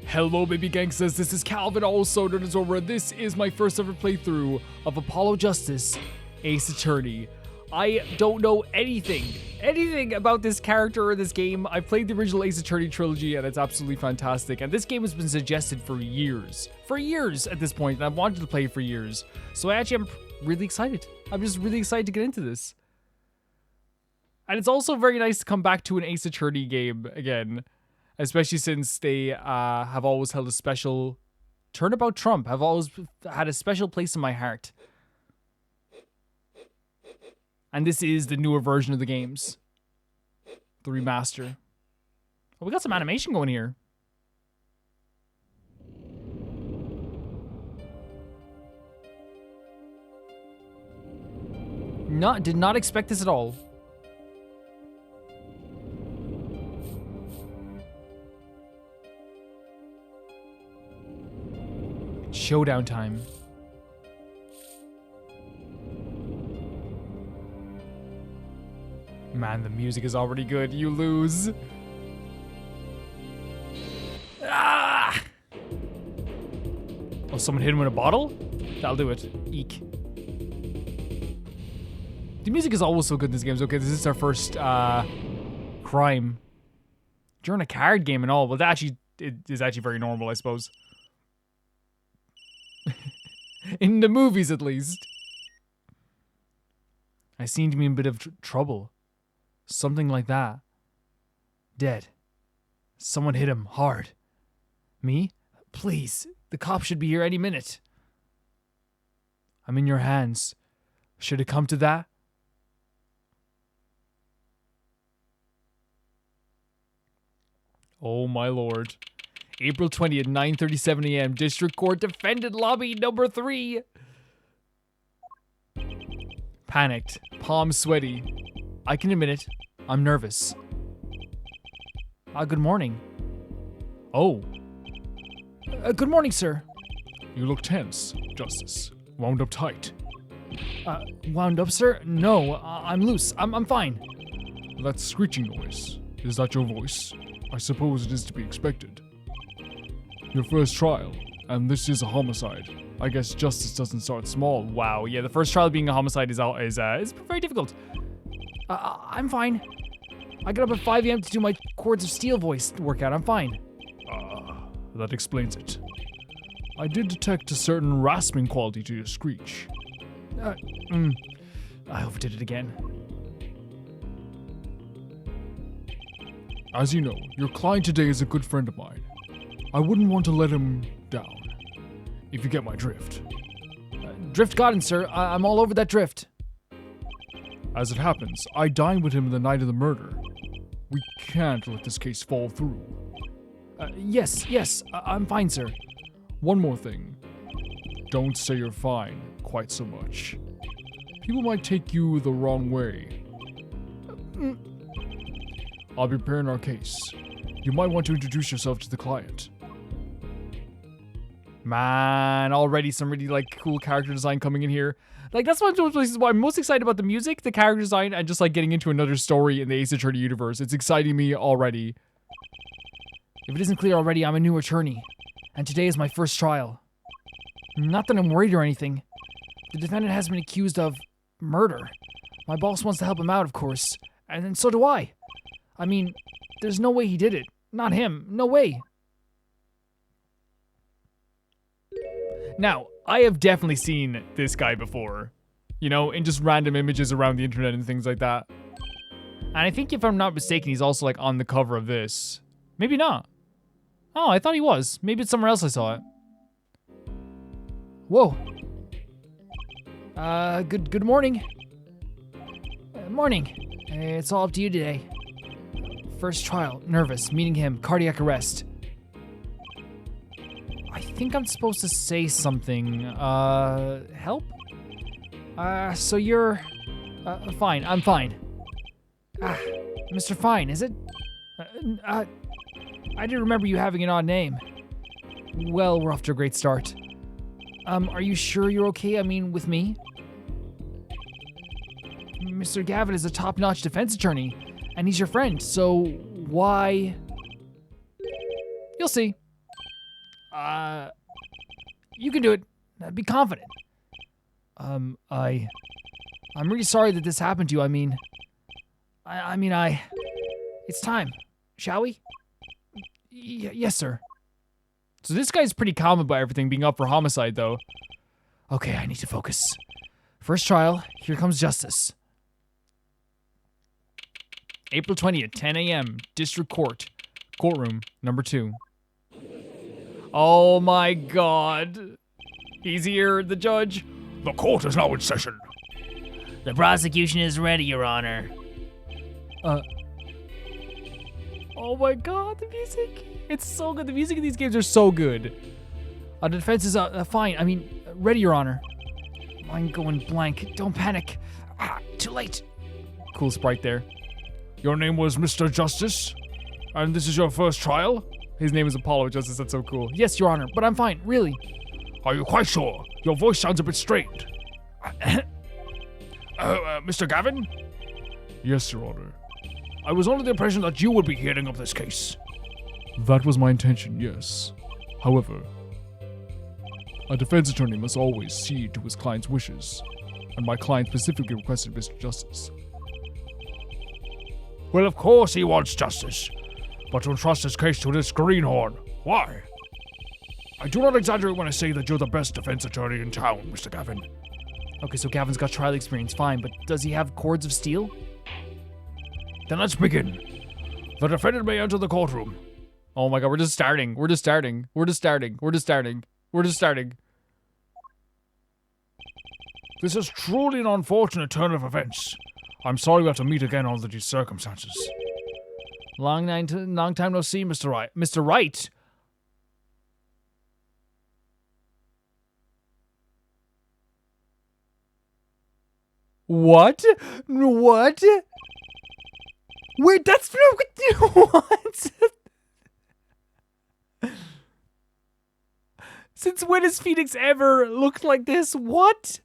Hello baby gangsters, this is Calvin, also known as Aura. This is my first ever playthrough of Apollo Justice, Ace Attorney. I don't know anything about this character or this game. I played the original Ace Attorney trilogy and it's absolutely fantastic. And this game has been suggested for years at this point, and I've wanted to play it for years. So I'm really excited. I'm just really excited to get into this. And it's also very nice to come back to an Ace Attorney game again. Especially since they have always held a special... Turnabout Trump have always had a special place in my heart. And this is the newer version of the games. The remaster. Oh, we got some animation going here. Did not expect this at all. Showdown time. Man, the music is already good. You lose. Ah! Oh, someone hit him with a bottle? That'll do it. Eek. The music is always so good in these games. Okay, this is our first crime. During a card game and all, but it is actually very normal, I suppose. In the movies, at least. I seem to be in a bit of trouble. Something like that. Dead. Someone hit him hard. Me? Please, the cop should be here any minute. I'm in your hands. Should it come to that? Oh my lord. April 20th, 9:37 a.m. District Court Defendant Lobby number 3. Panicked. Palms sweaty. I can admit it. I'm nervous. Good morning. Oh. Good morning, sir. You look tense, Justice. Wound up tight. Wound up, sir? No, I'm loose. I'm fine. That screeching noise. Is that your voice? I suppose it is to be expected. Your first trial, and this is a homicide. I guess justice doesn't start small. Wow, yeah, the first trial being a homicide is very difficult. I'm fine. I got up at 5 a.m. to do my Chords of Steel voice workout. I'm fine. That explains it. I did detect a certain rasping quality to your screech. I overdid it again. As you know, your client today is a good friend of mine. I wouldn't want to let him down, if you get my drift. Drift gotten, sir. I'm all over that drift. As it happens, I dined with him the night of the murder. We can't let this case fall through. Yes, I'm fine, sir. One more thing. Don't say you're fine quite so much. People might take you the wrong way. I'll be preparing our case. You might want to introduce yourself to the client. Man, already some really cool character design coming in here. That's one of those places why I'm most excited about the music, the character design, and just getting into another story in the Ace Attorney universe. It's exciting me already. If it isn't clear already, I'm a new attorney, and today is my first trial. Not that I'm worried or anything. The defendant has been accused of murder. My boss wants to help him out, of course, and then so do I. I mean, there's no way he did it. Not him. No way. Now, I have definitely seen this guy before. You know, in just random images around the internet and things like that. And I think if I'm not mistaken, he's also on the cover of this. Maybe not. Oh, I thought he was. Maybe it's somewhere else I saw it. Whoa. Good morning. Morning. It's all up to you today. First trial. Nervous. Meeting him. Cardiac arrest. I think I'm supposed to say something. Help? So you're... fine. I'm fine. Mr. Fine, is it? I didn't remember you having an odd name. Well, we're off to a great start. Are you sure you're okay? I mean, with me? Mr. Gavin is a top-notch defense attorney, and he's your friend, so why... You'll see. You can do it. Be confident. I'm really sorry that this happened to you. I mean, it's time. Shall we? Yes, sir. So this guy's pretty calm about everything being up for homicide, though. Okay, I need to focus. First trial, here comes justice. April 20th, 10 a.m., District Court. Courtroom, number 2. Oh my god. He's here, the judge. The court is now in session. The prosecution is ready, Your Honor. Oh my god, the music. It's so good. The music in these games are so good. The defense is fine. I mean, ready, Your Honor. I'm going blank. Don't panic. Too late. Cool sprite there. Your name was Mr. Justice? And this is your first trial? His name is Apollo Justice. That's so cool. Yes, Your Honor, but I'm fine. Really. Are you quite sure? Your voice sounds a bit strained. Mr. Gavin? Yes, Your Honor. I was under the impression that you would be hearing of this case. That was my intention, yes. However, a defense attorney must always cede to his client's wishes, and my client specifically requested Mr. Justice. Well, of course he wants justice, but to entrust his case to this greenhorn, why? I do not exaggerate when I say that you're the best defense attorney in town, Mr. Gavin. Okay, so Gavin's got trial experience, fine, but does he have cords of steel? Then let's begin. The defendant may enter the courtroom. Oh my god, we're just starting. This is truly an unfortunate turn of events. I'm sorry we have to meet again under these circumstances. Long time no see, Mr. Wright. Mr. Wright? What? What? Wait, that's what? Since when has Phoenix ever looked like this? What?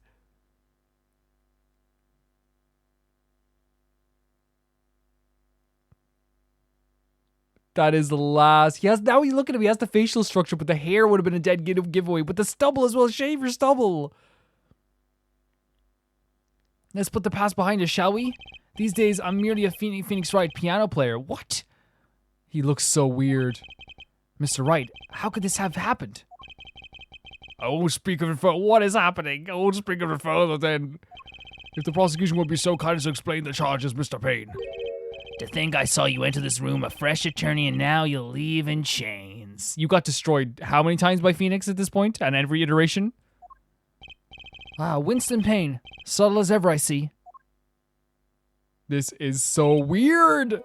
That is the last. He has, now you look at him, he has the facial structure, but the hair would have been a dead giveaway. But the stubble as well, shave your stubble. Let's put the past behind us, shall we? These days, I'm merely a Phoenix Wright piano player. What? He looks so weird. Mr. Wright, how could this have happened? I won't speak of it further. What is happening? I won't speak of it further then. If the prosecution would be so kind as to explain the charges, Mr. Payne. To think I saw you enter this room a fresh attorney and now you'll leave in chains. You got destroyed how many times by Phoenix at this point? And every iteration? Winston Payne. Subtle as ever, I see. This is so weird.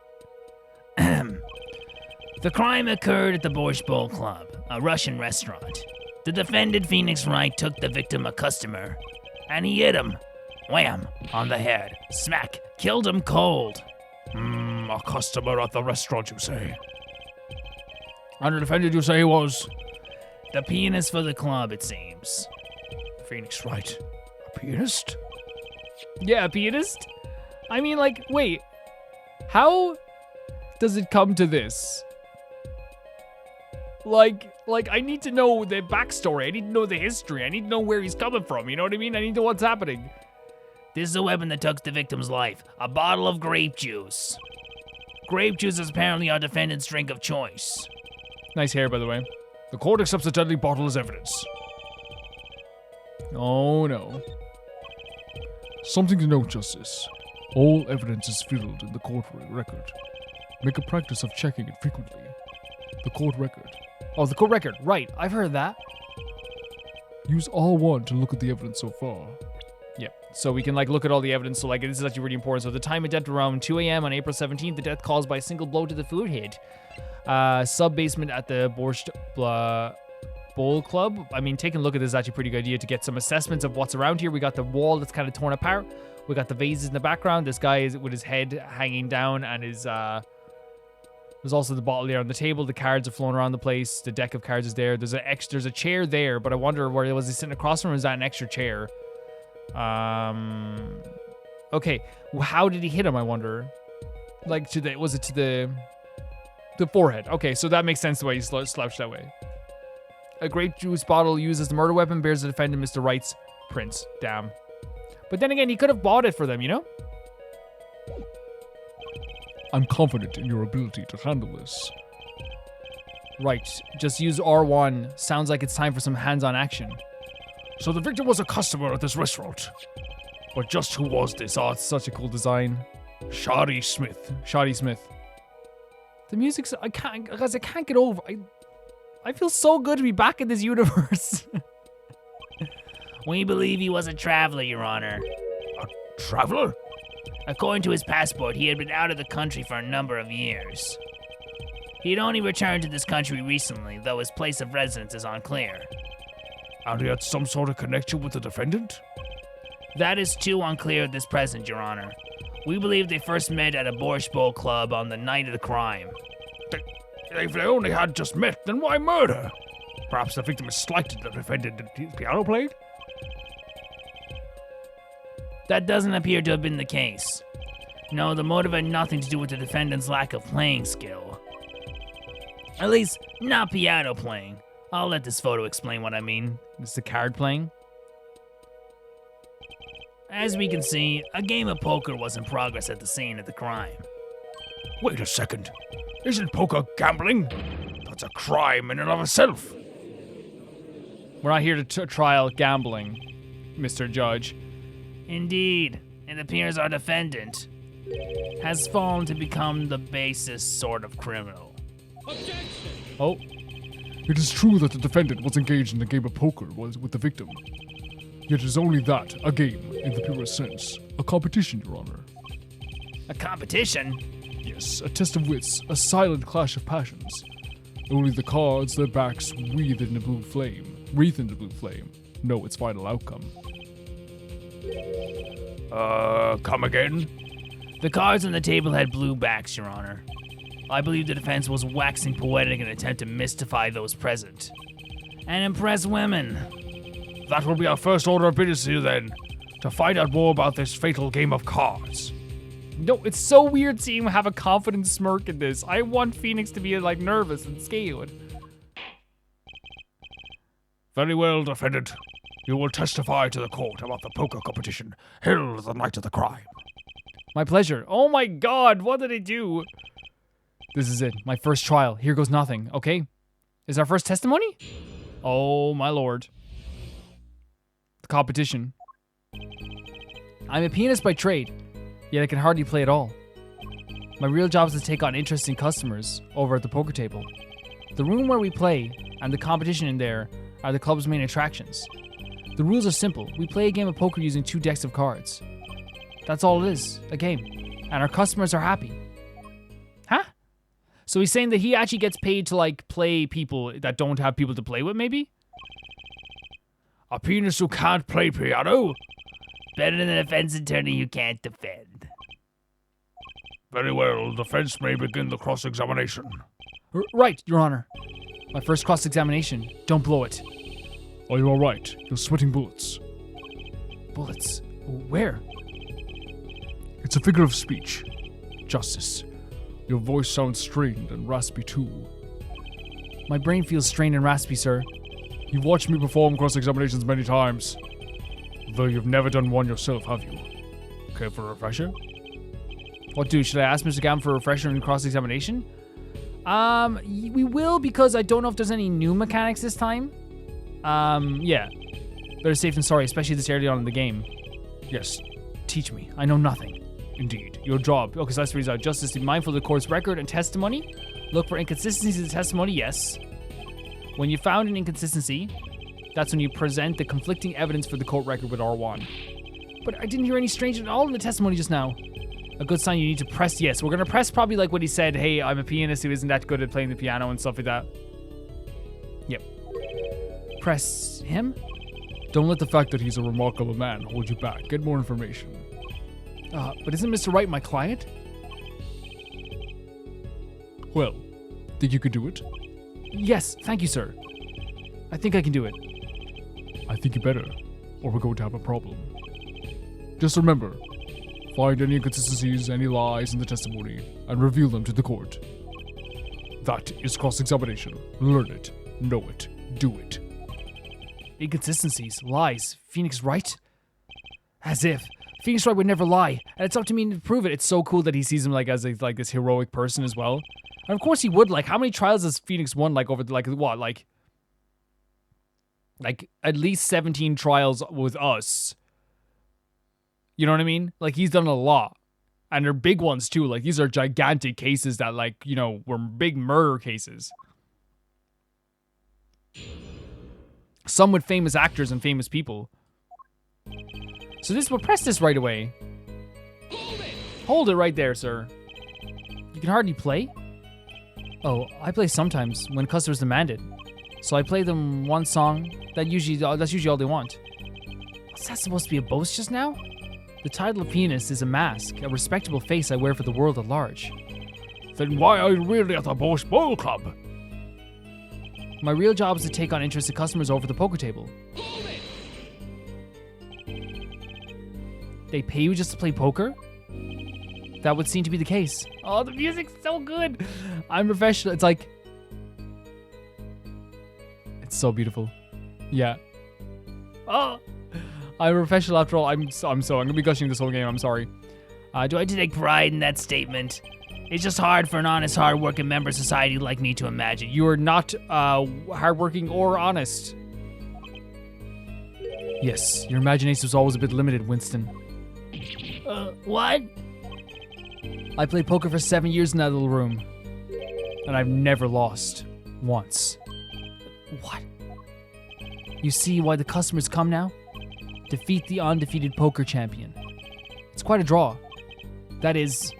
The crime occurred at the Borscht Bowl Club, a Russian restaurant. The defendant, Phoenix Wright, took the victim, a customer, and he hit him. Wham! On the head. Smack! Killed him cold. A customer at the restaurant, you say? And the defendant, you say, was? The pianist for the club, it seems. Phoenix Wright. A pianist? Yeah, a pianist? I mean, like, wait. How does it come to this? Like, I need to know the backstory. I need to know the history. I need to know where he's coming from. You know what I mean? I need to know what's happening. This is the weapon that took the victim's life. A bottle of grape juice. Grape juice is apparently our defendant's drink of choice. Nice hair, by the way. The court accepts the deadly bottle as evidence. Oh, no. Something to note, Justice. All evidence is filled in the court record. Make a practice of checking it frequently. The court record. Oh, the court record. Right, I've heard that. Use R1 to look at the evidence so far. Yep. So we can look at all the evidence. So this is actually really important. So the time of death around 2 a.m. on April 17th. The death caused by a single blow to the food head. Sub-basement at the Borscht Bowl Club. I mean, taking a look at this is actually a pretty good idea to get some assessments of what's around here. We got the wall that's kind of torn apart. We got the vases in the background. This guy is with his head hanging down and his there's also the bottle there on the table. The cards are flowing around the place. The deck of cards is there. There's a chair there, but I wonder where was he sitting across from, or is that an extra chair? Okay. How did he hit him, I wonder? Was it to the forehead? Okay, so that makes sense the way he slouched that way. A grape juice bottle used as the murder weapon bears the defendant Mr. Wright's prints. Damn. But then again, he could have bought it for them, you know? I'm confident in your ability to handle this. Right. Just use R1. Sounds like it's time for some hands-on action. So the victim was a customer at this restaurant. But just who was this? Oh, it's such a cool design. Shoddy Smith. Shoddy Smith. The music's... I can't get over... I feel so good to be back in this universe. We believe he was a traveler, Your Honor. A traveler? According to his passport, he had been out of the country for a number of years. He had only returned to this country recently, though his place of residence is unclear. And he had some sort of connection with the defendant? That is too unclear at this present, Your Honor. We believe they first met at a Borscht Bowl club on the night of the crime. If they only had just met, then why murder? Perhaps the victim is slighted the defendant at his piano played? That doesn't appear to have been the case. No, the motive had nothing to do with the defendant's lack of playing skill. At least, not piano playing. I'll let this photo explain what I mean. This is the card playing. As we can see, a game of poker was in progress at the scene of the crime. Wait a second. Isn't poker gambling? That's a crime in and of itself. We're not here to trial gambling, Mr. Judge. Indeed, it appears our defendant has fallen to become the basest sort of criminal. Oh. It is true that the defendant was engaged in a game of poker with the victim. Yet it is only that, a game, in the purest sense. A competition, Your Honor. A competition? Yes, a test of wits, a silent clash of passions. Only the cards, their backs, wreathed in the blue flame, know its final outcome. Come again? The cards on the table had blue backs, Your Honor. I believe the defense was waxing poetic in an attempt to mystify those present and impress women. That will be our first order of business here then, to find out more about this fatal game of cards. No, it's so weird seeing him have a confident smirk in this. I want Phoenix to be like nervous and scared. Very well, defendant. You will testify to the court about the poker competition held the night of the crime. My pleasure. Oh my god, what did I do? This is it, my first trial. Here goes nothing, okay? Is our first testimony? Oh my lord. The competition. I'm a pianist by trade, yet I can hardly play at all. My real job is to take on interesting customers over at the poker table. The room where we play and the competition in there are the club's main attractions. The rules are simple. We play a game of poker using 2 decks of cards. That's all it is, a game. And our customers are happy. Huh? So he's saying that he actually gets paid to like play people that don't have people to play with, maybe? A pianist who can't play piano? Better than a defense attorney who can't defend. Very well, defense may begin the cross-examination. Right, Your Honor. My first cross-examination. Don't blow it. Are you alright? You're sweating bullets. Bullets? Where? It's a figure of speech. Justice. Your voice sounds strained and raspy too. My brain feels strained and raspy, sir. You've watched me perform cross-examinations many times. Though you've never done one yourself, have you? Care for a refresher? What, dude? Should I ask Mr. Gavin for a refresher in cross-examination? We will, because I don't know if there's any new mechanics this time. Yeah. Better safe than sorry, especially this early on in the game. Yes. Teach me. I know nothing. Indeed. Your job. Okay, so let's read out. Justice, be mindful of the court's record and testimony. Look for inconsistencies in the testimony, yes. When you found an inconsistency, that's when you present the conflicting evidence for the court record with R1. But I didn't hear any strange at all in the testimony just now. A good sign you need to press yes. We're going to press probably like what he said, hey, I'm a pianist who isn't that good at playing the piano and stuff like that. Yep. Press him? Don't let the fact that he's a remarkable man hold you back. Get more information. But isn't Mr. Wright my client? Well, think you could do it? Yes, thank you, sir. I think I can do it. I think you better, or we're going to have a problem. Just remember, find any inconsistencies, any lies in the testimony, and reveal them to the court. That is cross-examination. Learn it. Know it. Do it. Inconsistencies, lies. Phoenix Wright? As if. Phoenix Wright would never lie, and it's up to me to prove it. It's so cool that he sees him like as a, like this heroic person as well. And of course he would. Like, how many trials has Phoenix won? Like over like what? Like at least 17 trials with us. You know what I mean? Like, he's done a lot. And they're big ones too. Like, these are gigantic cases that, like, you know, were big murder cases. Some with famous actors and famous people. So we'll press this right away. Hold it right there, sir. You can hardly play? Oh, I play sometimes when customers demand it. So I play them one song. That's usually all they want. What's that supposed to be a boast just now? The title of pianist is a mask, a respectable face I wear for the world at large. Then why are you really at the Bosch Bowl Club? My real job is to take on interested customers over the poker table. They pay you just to play poker? That would seem to be the case. Oh, the music's so good. I'm professional. It's like... It's so beautiful. Yeah. Oh, I'm a professional after all. I'm gonna be gushing this whole game. I'm sorry. Do I take pride in that statement? It's just hard for an honest, hard-working member of society like me to imagine. You are not hardworking or honest. Yes, your imagination is always a bit limited, Winston. What? I played poker for 7 years in that little room, and I've never lost once. What? You see why the customers come now? Defeat the undefeated poker champion. It's quite a draw. That is,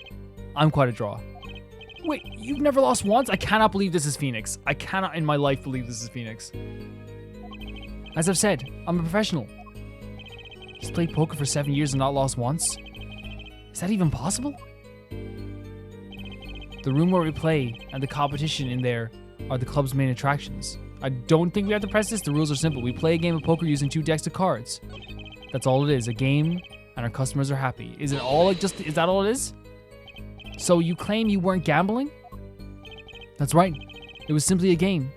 I'm quite a draw. Wait, you've never lost once? I cannot believe this is Phoenix. I cannot in my life believe this is Phoenix. As I've said, I'm a professional. He's played poker for 7 years and not lost once? Is that even possible? The room where we play and the competition in there are the club's main attractions. I don't think we have to press this. The rules are simple. We play a game of poker using 2 decks of cards. That's all it is, a game, and our customers are happy. Is it all like just, is that all it is? So you claim you weren't gambling? That's right. It was simply a game.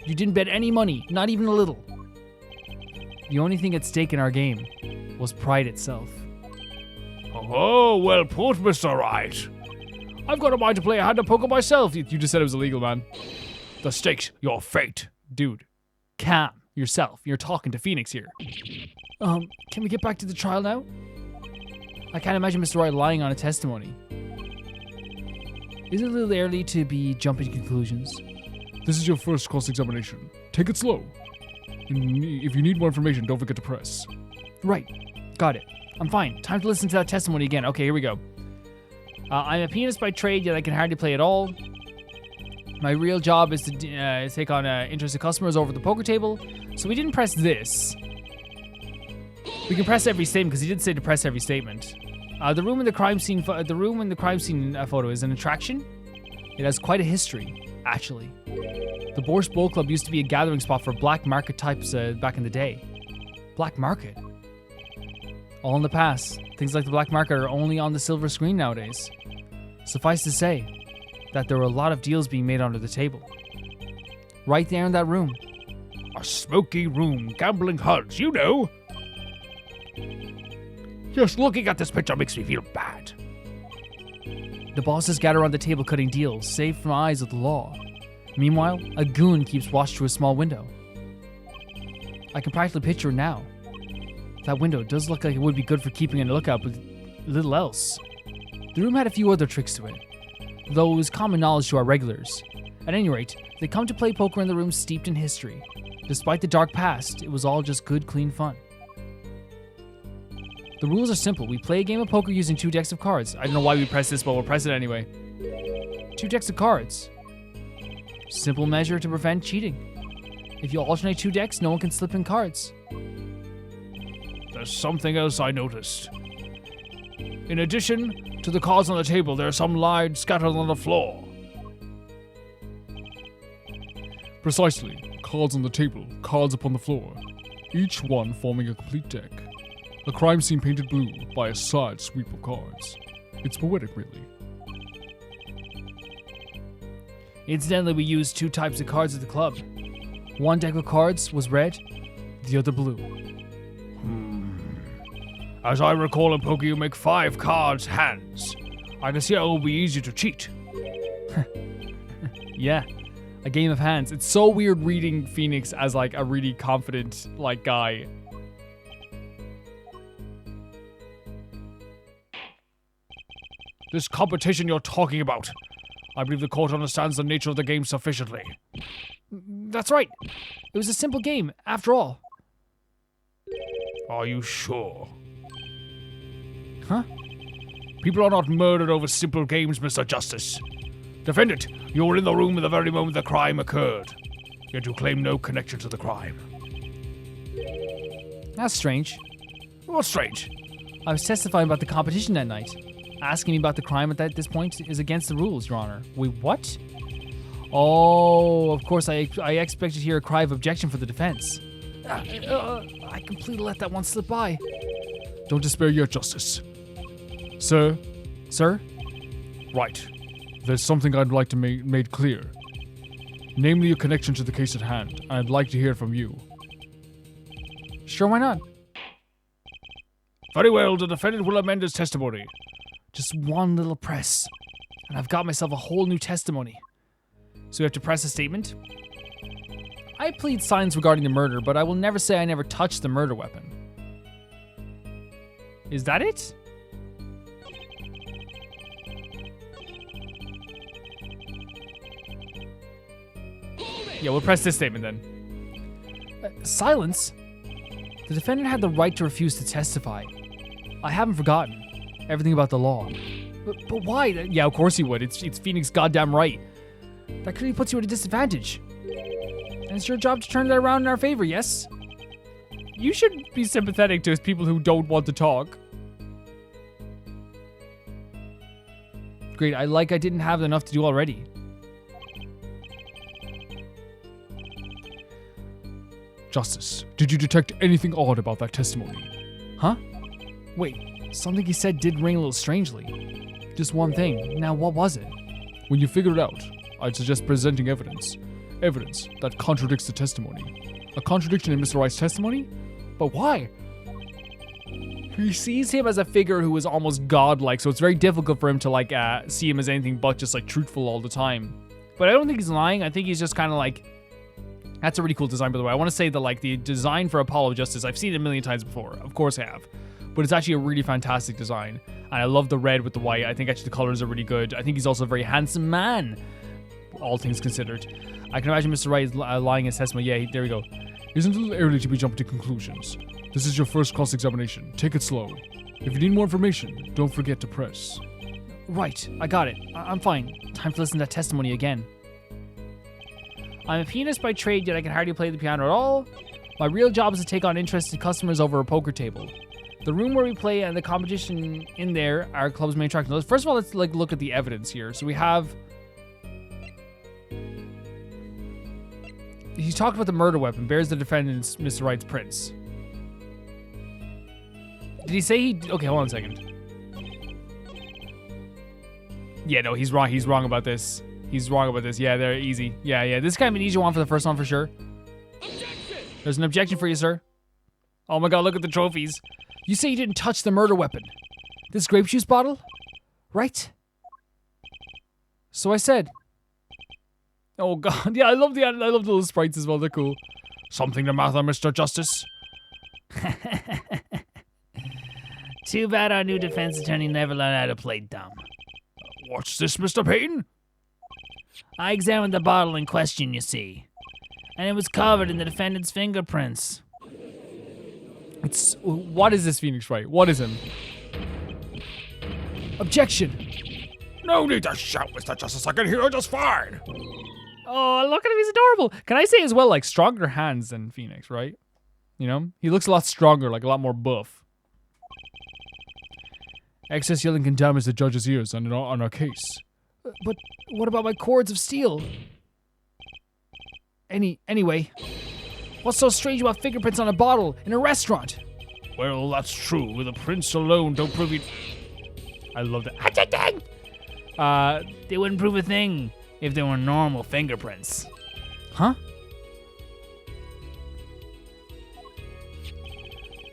You didn't bet any money, not even a little. The only thing at stake in our game was pride itself. Oh, well put, Mr. Wright. I've got a mind to play a hand of poker myself. You just said it was illegal, man. The stakes, your fate. Dude, calm yourself. You're talking to Phoenix here. Can we get back to the trial now? I can't imagine Mr. Wright lying on a testimony. Is it a little early to be jumping to conclusions? This is your first cross-examination. Take it slow. If you need more information, don't forget to press. Right. Got it. I'm fine. Time to listen to that testimony again. Okay, here we go. I'm a pianist by trade, yet I can hardly play at all. My real job is to take on interested customers over the poker table. So we didn't press this. We can press every statement because he did say to press every statement. The room in the crime scene photo is an attraction. It has quite a history, actually. The Borscht Bowl Club used to be a gathering spot for black market types back in the day. Black market? All in the past. Things like the black market are only on the silver screen nowadays. Suffice to say that there were a lot of deals being made under the table. Right there in that room. A smoky room, gambling hulls, you know. Just looking at this picture makes me feel bad. The bosses gather around the table cutting deals, safe from eyes of the law. Meanwhile, a goon keeps watch through a small window. I can practically picture it now. That window does look like it would be good for keeping a lookout, but little else. The room had a few other tricks to it, though it was common knowledge to our regulars. At any rate, they come to play poker in the room steeped in history. Despite the dark past, it was all just good, clean fun. The rules are simple. We play a game of poker using 2 decks of cards. I don't know why we press this, but we'll press it anyway. 2 decks of cards. Simple measure to prevent cheating. If you alternate 2 decks, no one can slip in cards. There's something else I noticed. In addition to the cards on the table, there are some lies scattered on the floor. Precisely. Cards on the table, cards upon the floor. Each one forming a complete deck. A crime scene painted blue by a side sweep of cards. It's poetic, really. Incidentally, we use 2 types of cards at the club. One deck of cards was red, the other blue. As I recall in poker, you make 5 cards hands. I can see how it will be easy to cheat. Yeah, a game of hands. It's so weird reading Phoenix as like a really confident like guy. This competition you're talking about. I believe the court understands the nature of the game sufficiently. That's right. It was a simple game, after all. Are you sure? Huh? People are not murdered over simple games, Mr. Justice. Defendant, you were in the room at the very moment the crime occurred. Yet you claim no connection to the crime. That's strange. What's strange? I was testifying about the competition that night. Asking me about the crime at this point is against the rules, Your Honor. Wait, what? Oh, of course, I expected to hear a cry of objection for the defense. I completely let that one slip by. Don't despair yet, Justice. Sir? Sir? Right. There's something I'd like to make made clear. Namely, your connection to the case at hand, and I'd like to hear from you. Sure, why not? Very well, the defendant will amend his testimony. Just one little press, and I've got myself a whole new testimony. So we have to press a statement? I plead silence regarding the murder, but I will never say I never touched the murder weapon. Is that it? Yeah, we'll press this statement then. Silence? The defendant had the right to refuse to testify. I haven't forgotten everything about the law. But why? Yeah, of course he would. It's Phoenix goddamn right. That clearly puts you at a disadvantage. And it's your job to turn that around in our favor, yes? You should be sympathetic to people who don't want to talk. Great, I didn't have enough to do already. Justice, did you detect anything odd about that testimony? Huh? Wait, something he said did ring a little strangely. Just one thing. Now, what was it? When you figure it out, I'd suggest presenting evidence. Evidence that contradicts the testimony. A contradiction in Mr. Wright's testimony? But why? He sees him as a figure who is almost godlike, so it's very difficult for him to see him as anything but just truthful all the time. But I don't think he's lying. I think he's just kind of that's a really cool design, by the way. I want to say that the design for Apollo Justice, I've seen it a million times before. Of course I have. But it's actually a really fantastic design. And I love the red with the white. I think actually the colors are really good. I think he's also a very handsome man, all things considered. I can imagine Mr. Wright is lying in his testimony. Yeah, there we go. Isn't it a little early to be jumping to conclusions? This is your first cross-examination. Take it slow. If you need more information, don't forget to press. Right, I got it. I'm fine. Time to listen to that testimony again. I'm a pianist by trade, yet I can hardly play the piano at all. My real job is to take on interested customers over a poker table. The room where we play and the competition in there are club's main attraction. First of all, let's look at the evidence here. So we have... He talked about the murder weapon, bears the defendant's, Mr. Wright's prints. Did he say he... Okay, hold on a second. Yeah, no, he's wrong. He's wrong about this. He's wrong about this. Yeah, they're easy. Yeah. This is kind of an easy one for the first one for sure. Objection! There's an objection for you, sir. Oh my god, look at the trophies. You say you didn't touch the murder weapon. This grape juice bottle? Right? So I said. Oh god, yeah, I love the little sprites as well. They're cool. Something the matter, Mr. Justice? Too bad our new defense attorney never learned how to play dumb. What's this, Mr. Payton? I examined the bottle in question, you see. And it was covered in the defendant's fingerprints. What is this, Phoenix Wright? What is him? Objection! No need to shout, Mr. Justice. I can hear you just fine. Oh, look at him. He's adorable. Can I say as well, stronger hands than Phoenix, right? You know? He looks a lot stronger, a lot more buff. Excess yelling can damage the judge's ears on our case. But what about my cords of steel? Anyway, what's so strange about fingerprints on a bottle in a restaurant? Well, that's true. The prints alone don't prove it. I love that. They wouldn't prove a thing if they were normal fingerprints. Huh?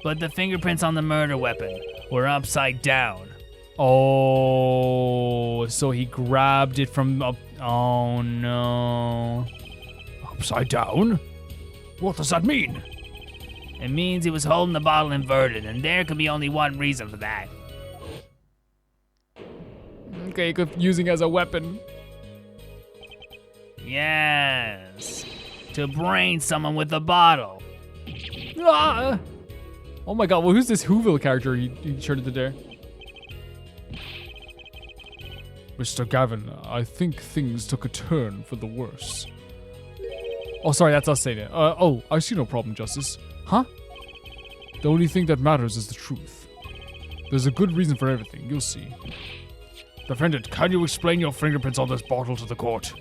but the fingerprints on the murder weapon were upside down. Oh, so he grabbed it from up. Oh no. Upside down? What does that mean? It means he was holding the bottle inverted, and there could be only one reason for that. Okay, using as a weapon. Yes. To brain someone with the bottle. Ah! Oh my god, well, who's this Whoville character he showed it to there? Mr. Gavin, I think things took a turn for the worse. Oh, sorry, that's us saying it. Oh, I see no problem, Justice. Huh? The only thing that matters is the truth. There's a good reason for everything, you'll see. Defendant, can you explain your fingerprints on this bottle to the court?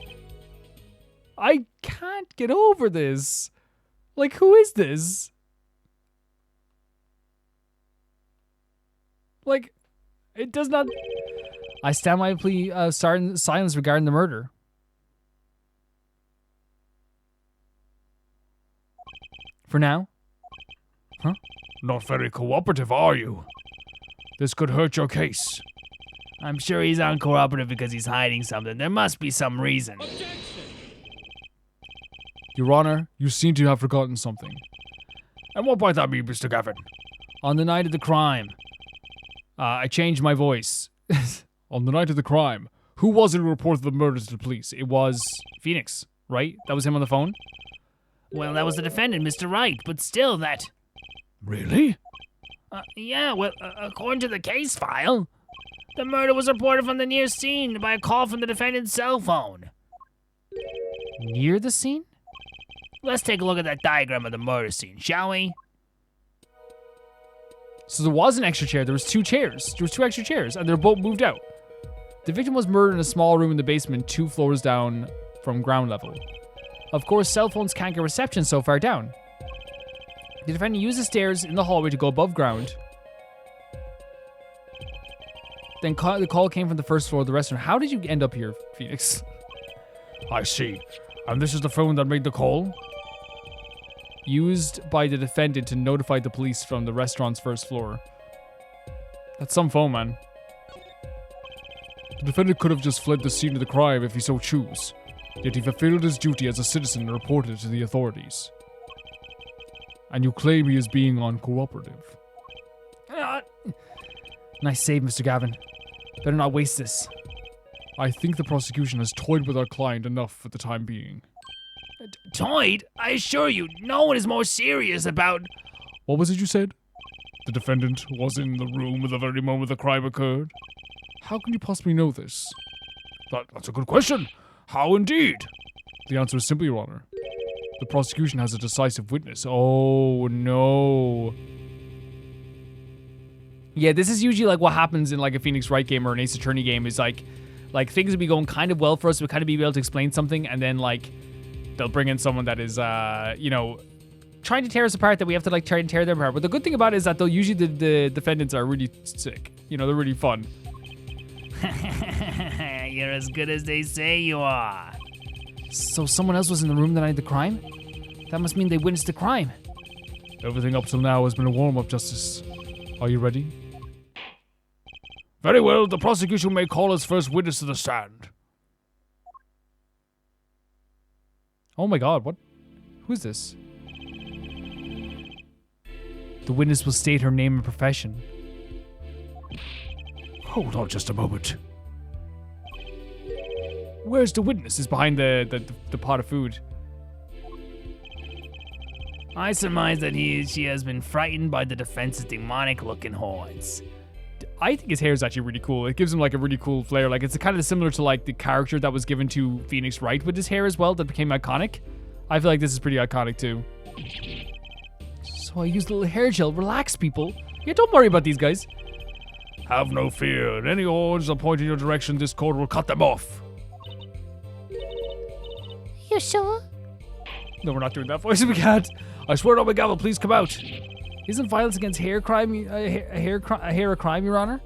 I can't get over this. Like, who is this? Like, it does not... I stand my plea, silence regarding the murder. For now? Huh? Not very cooperative, are you? This could hurt your case. I'm sure he's uncooperative because he's hiding something. There must be some reason. Your Honor, you seem to have forgotten something. And what might that be, Mr. Gavin? On the night of the crime, I changed my voice. On the night of the crime, who was it who reported the murder to the police? It was Phoenix, right? That was him on the phone? Well, that was the defendant, Mr. Wright, but still that... Really? Yeah, well, according to the case file, the murder was reported from the near scene by a call from the defendant's cell phone. Near the scene? Let's take a look at that diagram of the murder scene, shall we? So there was an extra chair. There was two chairs. There was two extra chairs, and they're both moved out. The victim was murdered in a small room in the basement, 2 floors down from ground level. Of course, cell phones can't get reception so far down. The defendant used the stairs in the hallway to go above ground. Then the call came from the first floor of the restaurant. How did you end up here, Phoenix? I see. And this is the phone that made the call? Used by the defendant to notify the police from the restaurant's first floor. That's some phone, man. The defendant could have just fled the scene of the crime if he so chose. Yet he fulfilled his duty as a citizen and reported it to the authorities. And you claim he is being uncooperative. Nice save, Mr. Gavin. Better not waste this. I think the prosecution has toyed with our client enough for the time being. Toyed? I assure you, no one is more serious about... What was it you said? The defendant was in the room at the very moment the crime occurred? How can you possibly know this? That's a good question. How indeed? The answer is simple, Your Honor. The prosecution has a decisive witness. Oh, no. Yeah, this is usually like what happens in like a Phoenix Wright game or an Ace Attorney game is like things will be going kind of well for us. We'll kind of be able to explain something, and then like they'll bring in someone that is, trying to tear us apart, that we have to like try and tear them apart. But the good thing about it is that they'll usually the defendants are really sick. They're really fun. You're as good as they say you are. So someone else was in the room the night of the crime? That must mean they witnessed the crime. Everything up till now has been a warm-up, Justice. Are you ready? Very well, the prosecution may call its first witness to the stand. Oh my god, what? Who's this? The witness will state her name and profession. Hold on just a moment. Where's the witness? Is behind the pot of food. I surmise that she has been frightened by the defense's demonic-looking horns. I think his hair is actually really cool. It gives him like a really cool flair. Like it's kind of similar to like the character that was given to Phoenix Wright with his hair as well that became iconic. I feel like this is pretty iconic too. So I used a little hair gel. Relax, people. Yeah, don't worry about these guys. Have no fear. Any horns that point in your direction, this court will cut them off. You sure? No, we're not doing that voice. We can't. I swear on my gavel, please come out. Isn't violence against hair crime a crime, Your Honor?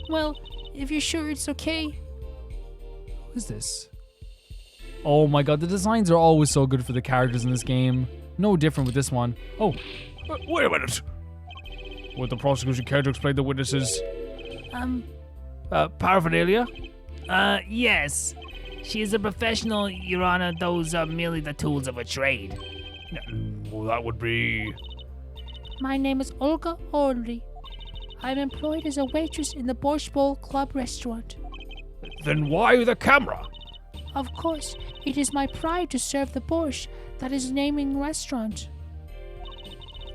Well, if you're sure it's okay. Who's this? Oh my god, the designs are always so good for the characters in this game. No different with this one. Oh, Wait a minute. Would the prosecution care to explain the witnesses? Paraphernalia? Yes. She is a professional, Your Honor. Those are merely the tools of a trade. Well, that would be... My name is Olga Orly. I'm employed as a waitress in the Borscht Bowl Club restaurant. Then why the camera? Of course, it is my pride to serve the borscht that is naming restaurant.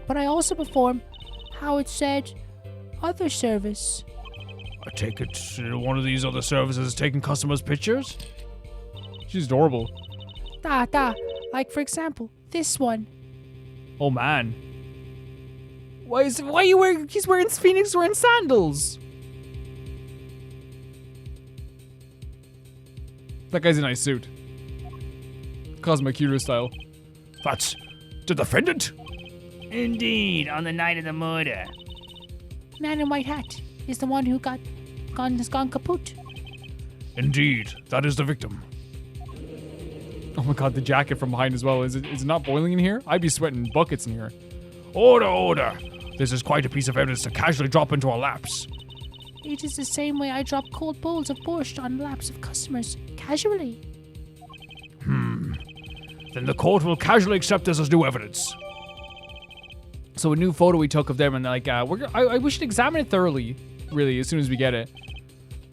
But I also perform, how it said, other service. I take it one of these other services is taking customers' pictures? She's adorable. Like for example, this one. Oh man. Why are you wearing? Phoenix wearing sandals. That guy's in a nice suit. Cosmic hero style. That's the defendant? Indeed, on the night of the murder. Man in white hat is the one who has gone kaput. Indeed, that is the victim. Oh my god, the jacket from behind as well. Is it not boiling in here? I'd be sweating buckets in here. Order! This is quite a piece of evidence to casually drop into our laps. It is the same way I drop cold bowls of borscht on laps of customers, casually. Then the court will casually accept this as new evidence. So a new photo we took of them, and like, we should examine it thoroughly, really, as soon as we get it.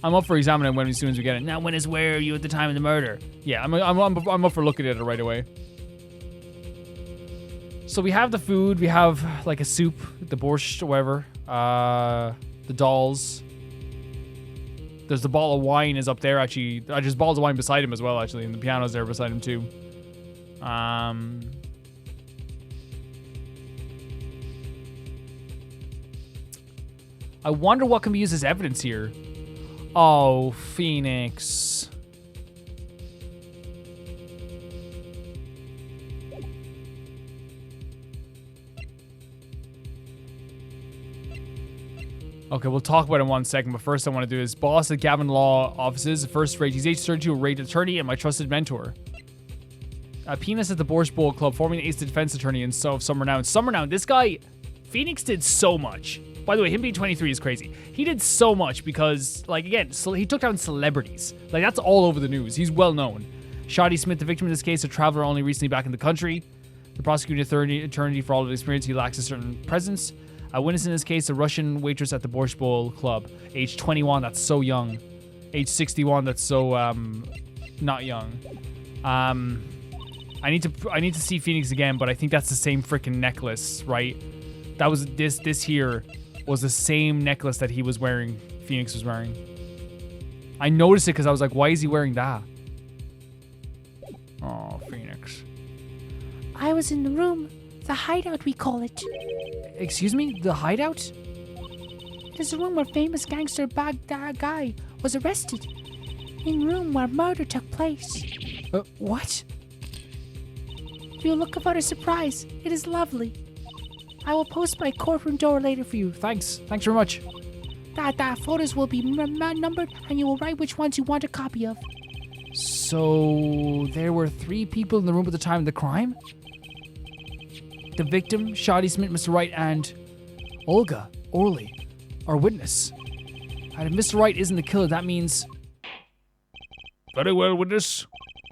I'm up for examining it as soon as we get it. Now, when is where you at the time of the murder? Yeah, I'm up for looking at it right away. So we have the food, we have like a soup, the borscht or whatever, the dolls. There's the bottle of wine is up there actually. Just bottles of wine beside him as well actually, and the piano's there beside him too. I wonder what can be used as evidence here. Oh, Phoenix. Okay, we'll talk about it in 1 second, but first I want to do is boss at Gavin Law offices, first rate. He's age 32, a rate attorney, and my trusted mentor. Penis at the Borscht Bowl Club, forming the ace defense attorney and so of some renown. Some renown. This guy, Phoenix did so much. By the way, him being 23 is crazy. He did so much because, like, again, so he took down celebrities. Like, that's all over the news. He's well known. Shoddy Smith, the victim in this case, a traveler only recently back in the country. The prosecuting attorney, for all of his experience, he lacks a certain presence. A witness in this case, a Russian waitress at the Borscht Bowl Club. Age 21, that's so young. Age 61, that's so, not young. I need to see Phoenix again, but I think that's the same freaking necklace, right? That was, this here was the same necklace that he was wearing, Phoenix was wearing. I noticed it because I was like, why is he wearing that? Oh, Phoenix. I was in the room, the hideout we call it. Excuse me? The hideout? It is a room where famous gangster guy was arrested. In room where murder took place. What? You will look about a surprise. It is lovely. I will post my courtroom door later for you. Thanks very much. Photos will be numbered and you will write which ones you want a copy of. So, there were 3 people in the room at the time of the crime? The victim, Shoddy Smith, Mr. Wright, and Olga Orly, our witness. And if Mr. Wright isn't the killer, that means... Very well, witness.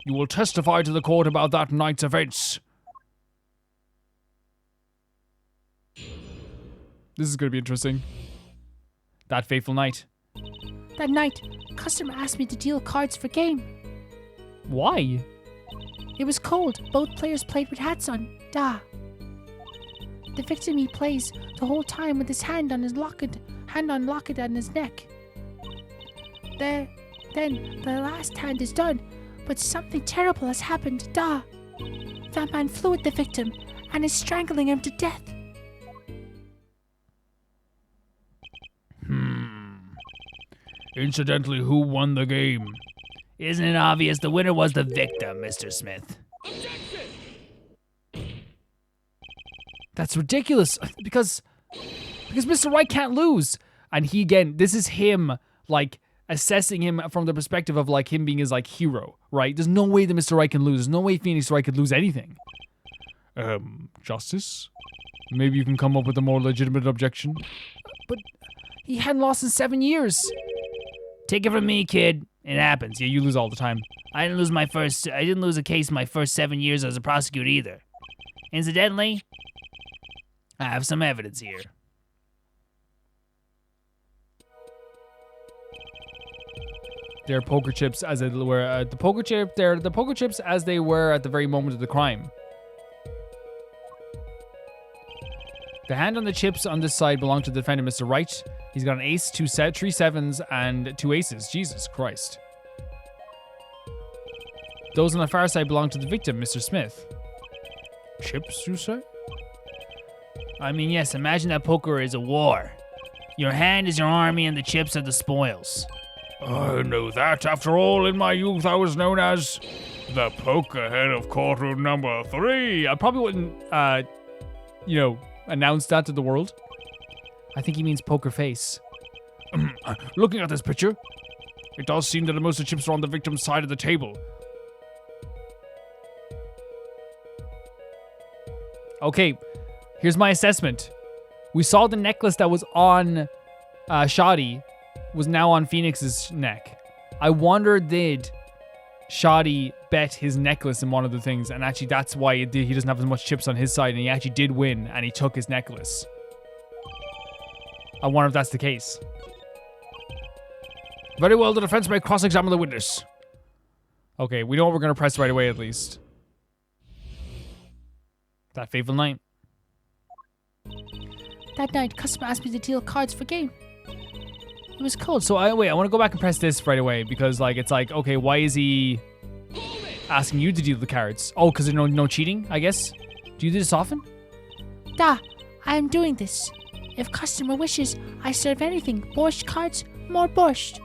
You will testify to the court about that night's events. This is going to be interesting. That fateful night. That night, customer asked me to deal cards for game. Why? It was cold. Both players played with hats on. The victim he plays the whole time with his hand on locket on his neck. Then the last hand is done, but something terrible has happened. That man flew at the victim and is strangling him to death. Incidentally, who won the game? Isn't it obvious the winner was the victim, Mr. Smith? That's ridiculous because Mr. Wright can't lose. And he, again, this is him, like, assessing him from the perspective of, like, him being his, like, hero, right? There's no way that Mr. Wright can lose. There's no way Phoenix Wright could lose anything. Justice? Maybe you can come up with a more legitimate objection? But he hadn't lost in 7 years. Take it from me, kid. It happens. Yeah, you lose all the time. I didn't lose a case my first 7 years as a prosecutor either. Incidentally, I have some evidence here. They're poker chips as they were at the poker chip. They're the poker chips as they were at the very moment of the crime. The hand on the chips on this side belong to the defendant, Mr. Wright. He's got an ace, 3 sevens, and 2 aces. Jesus Christ. Those on the far side belong to the victim, Mr. Smith. Chips, you say? I mean, yes, imagine that poker is a war. Your hand is your army and the chips are the spoils. I know that. After all, in my youth, I was known as the poker head of courtroom number 3. I probably wouldn't, announce that to the world. I think he means poker face. Looking at this picture, it does seem that most of the chips are on the victim's side of the table. Okay, here's my assessment. We saw the necklace that was on Shoddy was now on Phoenix's neck. I wonder, did Shoddy bet his necklace in one of the things, and actually that's why he doesn't have as much chips on his side, and he actually did win, and he took his necklace. I wonder if that's the case. Very well, the defense may cross-examine the witness. Okay, we know what we're going to press right away, at least. That fateful night. That night, customer asked me to deal cards for game. It was cold. So I want to go back and press this right away, because it's like, okay, why is he asking you to deal the cards? Oh, because there's no cheating, I guess? Do you do this often? Da, I am doing this. If customer wishes, I serve anything. Borscht cards, more borscht.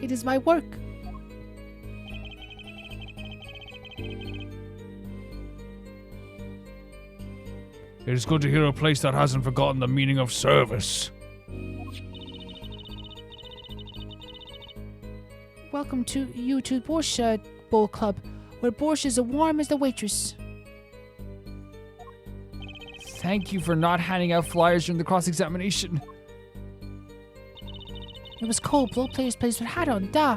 It is my work. It is good to hear a place that hasn't forgotten the meaning of service. Welcome to Borscht Bowl Club, where borscht is as warm as the waitress. Thank you for not handing out flyers during the cross-examination. It was cold. Both players plays with hat on. Da.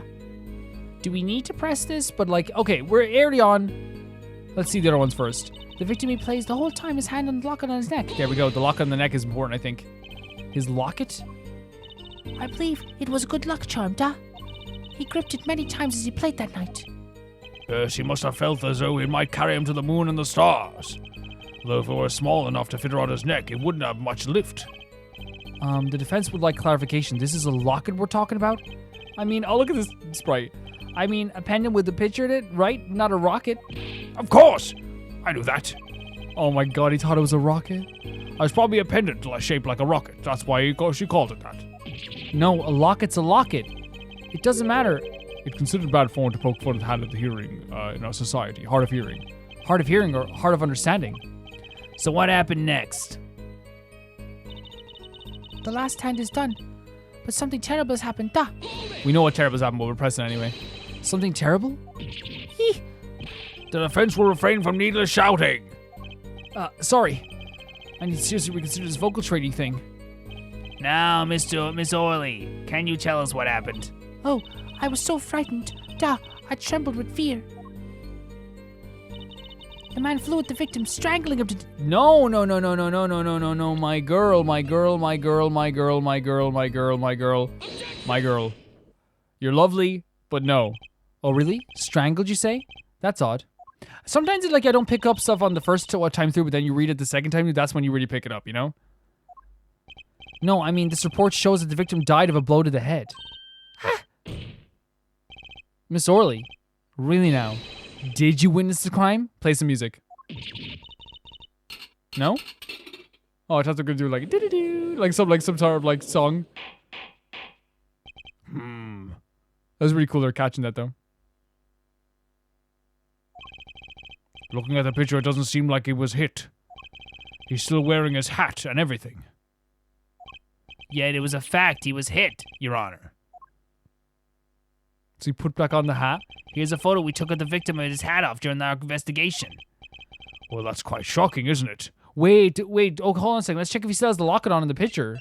Do we need to press this? But okay, we're early on. Let's see the other ones first. The victim he plays the whole time, his hand on the locket on his neck. There we go. The locket on the neck is important, I think. His locket? I believe it was a good luck charm, da. He gripped it many times as he played that night. Yes, he must have felt as though it might carry him to the moon and the stars. Though if it were small enough to fit around his neck, it wouldn't have much lift. The defense would like clarification. This is a locket we're talking about? I mean, oh, look at this sprite. I mean, a pendant with a picture in it, right? Not a rocket. Of course! I knew that. Oh my god, he thought it was a rocket? It's probably a pendant shaped like a rocket. That's why she called it that. No, a locket's a locket. It doesn't matter. It's considered bad form to poke fun at the hand of the hearing in our society. Hard of hearing. Hard of hearing or hard of understanding? So what happened next? The last hand is done, but something terrible has happened. Da. We know what terrible's happened, but we're pressing anyway. Something terrible? The defense will refrain from needless shouting. Sorry. I need to seriously reconsider this vocal training thing. Now, Miss Orley, can you tell us what happened? Oh, I was so frightened. Da, I trembled with fear. The man flew at the victim, strangling him to... No, my girl. You're lovely, but no. Oh, really? Strangled, you say? That's odd. Sometimes it's like I don't pick up stuff on the first time through, but then you read it the second time, that's when you really pick it up, you know? No, I mean, this report shows that the victim died of a blow to the head. Miss Orley, really now? Did you witness the crime? Play some music. No? Oh, I thought they were gonna do like doo-doo-doo, like some sort of like song. That was really cool. They're catching that though. Looking at the picture, it doesn't seem like he was hit. He's still wearing his hat and everything. Yet it was a fact he was hit, Your Honor. So he put back on the hat? Here's a photo we took of the victim with his hat off during our investigation. Well, that's quite shocking, isn't it? Wait. Oh, hold on a second. Let's check if he still has the locket on in the picture.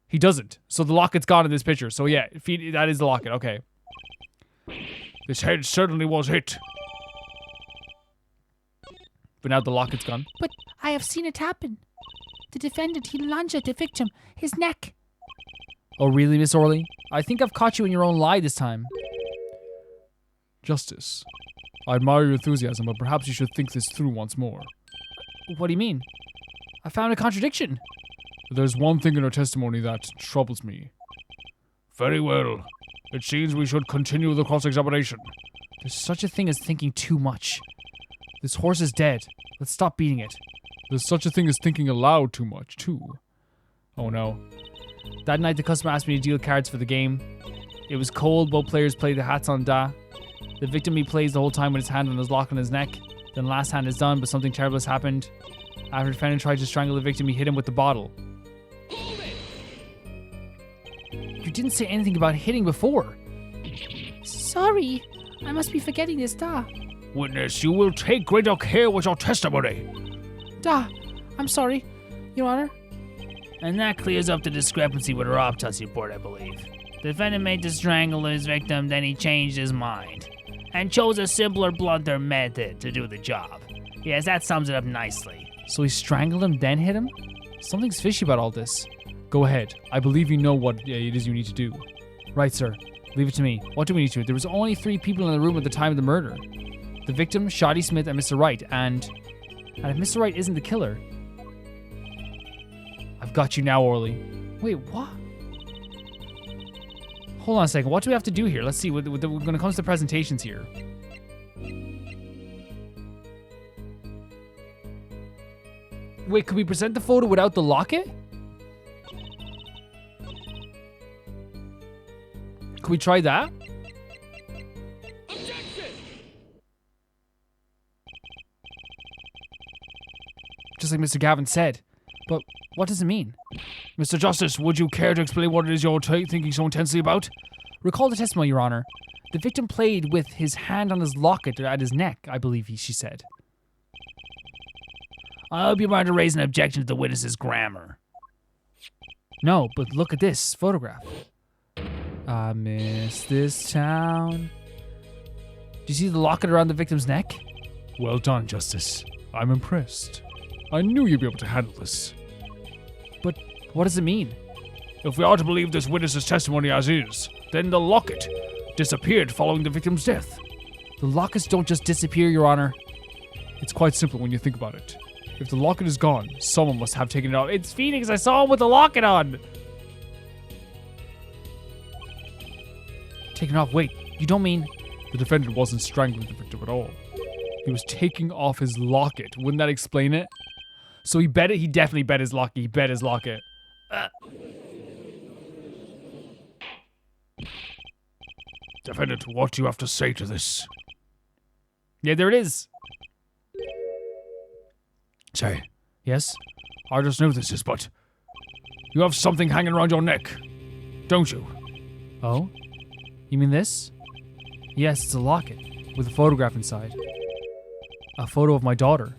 He doesn't. So the locket's gone in this picture. So yeah, that is the locket. Okay. This head certainly was hit. But now the locket's gone. But I have seen it happen. The defendant, he lunged at the victim, his neck. Oh, really, Miss Orley? I think I've caught you in your own lie this time. Justice, I admire your enthusiasm, but perhaps you should think this through once more. What do you mean? I found a contradiction. There's one thing in her testimony that troubles me. Very well. It seems we should continue the cross-examination. There's such a thing as thinking too much. This horse is dead. Let's stop beating it. There's such a thing as thinking aloud too much, too. Oh no. That night the customer asked me to deal cards for the game. It was cold, both players played the hats on Da. The victim he plays the whole time with his hand on his lock on his neck. Then last hand is done, but something terrible has happened. After the defendant tried to strangle the victim, he hit him with the bottle. You didn't say anything about hitting before. Sorry, I must be forgetting this, Da. Witness, you will take greater care with your testimony. Da, I'm sorry, Your Honor. And that clears up the discrepancy with her autopsy report, I believe. The defendant made to strangle his victim, then he changed his mind and chose a simpler, blunter method to do the job. Yes, that sums it up nicely. So he strangled him, then hit him? Something's fishy about all this. Go ahead. I believe you know what it is you need to do. Right, sir. Leave it to me. What do we need to do? There was only 3 people in the room at the time of the murder. The victim, Shoddy Smith, and Mr. Wright, and if Mr. Wright isn't the killer... I've got you now, Orly. Wait, what? Hold on a second. What do we have to do here? Let's see. When it comes to presentations here. Wait, could we present the photo without the locket? Could we try that? Just like Mr. Gavin said. But what does it mean? Mr. Justice, would you care to explain what it is you're thinking so intensely about? Recall the testimony, Your Honor. The victim played with his hand on his locket at his neck, I believe she said. I hope you mind to raise an objection to the witness's grammar. No, but look at this photograph. I miss this town. Do you see the locket around the victim's neck? Well done, Justice. I'm impressed. I knew you'd be able to handle this. But what does it mean? If we are to believe this witness's testimony as is, then the locket disappeared following the victim's death. The lockets don't just disappear, Your Honor. It's quite simple when you think about it. If the locket is gone, someone must have taken it out. It's Phoenix. I saw him with the locket on. Taken off. Wait, you don't mean... The defendant wasn't strangling the victim at all. He was taking off his locket. Wouldn't that explain it? So he bet it. He definitely bet his locket. He bet his locket. Defendant, what do you have to say to this? Yeah, there it is. Say, Yes? I just know this is, but you have something hanging around your neck, don't you? Oh? You mean this? Yes, it's a locket with a photograph inside. A photo of my daughter.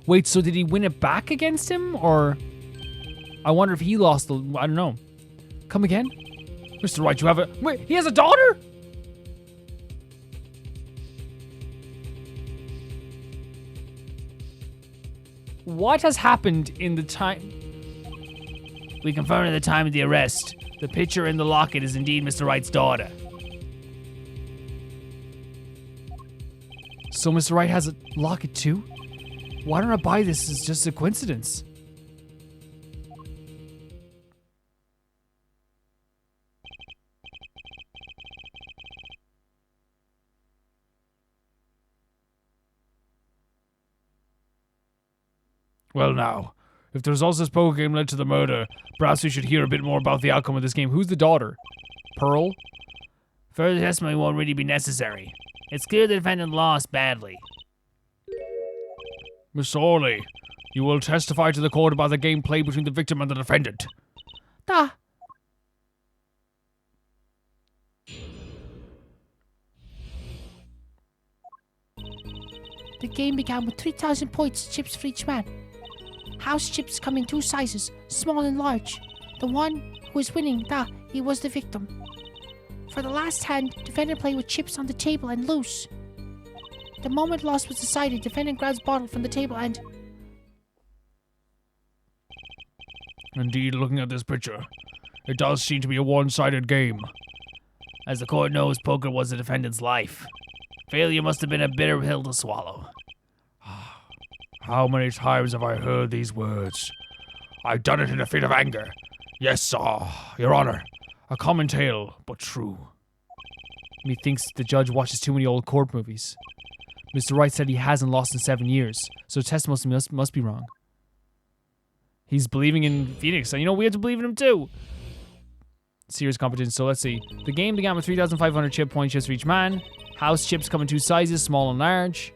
Wait, so did he win it back against him? Or... I wonder if he lost the... I don't know. Come again? Mr. Wright, you have a... Wait, he has a daughter?! What has happened in the time... We confirmed at the time of the arrest, the picture in the locket is indeed Mr. Wright's daughter. So Mr. Wright has a locket too? Why don't I buy this as just a coincidence? Well now, if the results of this poker game led to the murder, perhaps we should hear a bit more about the outcome of this game. Who's the daughter? Pearl? Further testimony won't really be necessary. It's clear the defendant lost badly. Miss Orley, you will testify to the court about the game played between the victim and the defendant. Da. The game began with 3,000 points, chips for each man. House chips come in 2 sizes, small and large. The one who is winning, he was the victim. For the last hand, defendant played with chips on the table and loose. The moment loss was decided, defendant grabs bottle from the table and... Indeed, looking at this picture, it does seem to be a one-sided game. As the court knows, poker was the defendant's life. Failure must have been a bitter pill to swallow. How many times have I heard these words? I've done it in a fit of anger. Yes, Your Honor. A common tale, but true. Methinks the judge watches too many old court movies. Mr. Wright said he hasn't lost in 7 years, so testimony must be wrong. He's believing in Phoenix, and we have to believe in him too. Serious competition, so let's see. The game began with 3,500 chip point chips for each man. House chips come in 2 sizes, small and large.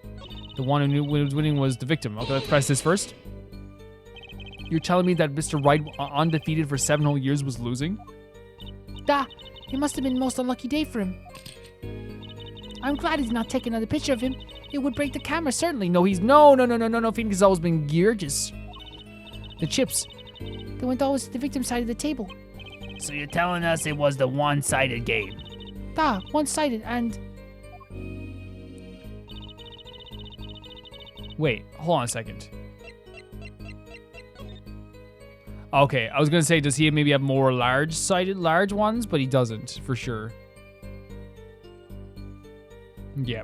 The one who was winning was the victim. Okay, let's press this first. You're telling me that Mr. Wright, undefeated for 7 whole years, was losing? It must have been the most unlucky day for him. I'm glad he's not taking another picture of him. It would break the camera, certainly. No, Phoenix has always been gorgeous. The chips, they went always to the victim's side of the table. So you're telling us it was the one-sided game? One-sided and... Wait, hold on a second. Okay, I was gonna say, does he maybe have more large ones? But he doesn't, for sure. Yeah.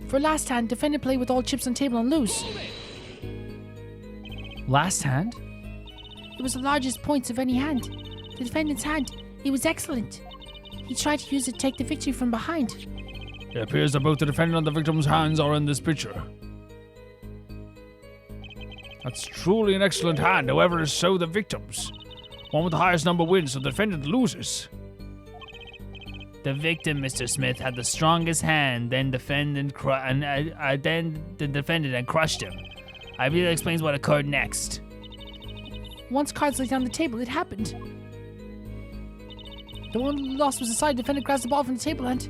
For last hand, defendant played with all chips on table and loose. Last hand? It was the largest points of any hand. The defendant's hand, it was excellent. He tried to use it to take the victory from behind. It appears that both the defendant and the victim's hands are in this picture. That's truly an excellent hand, however, is so the victim's. One with the highest number wins, so the defendant loses. The victim, Mr. Smith, had the strongest hand, then the defendant and crushed him. I believe that explains what occurred next. Once cards laid down the table, it happened. The one who lost was decided. Defendant grabs the ball from the table and...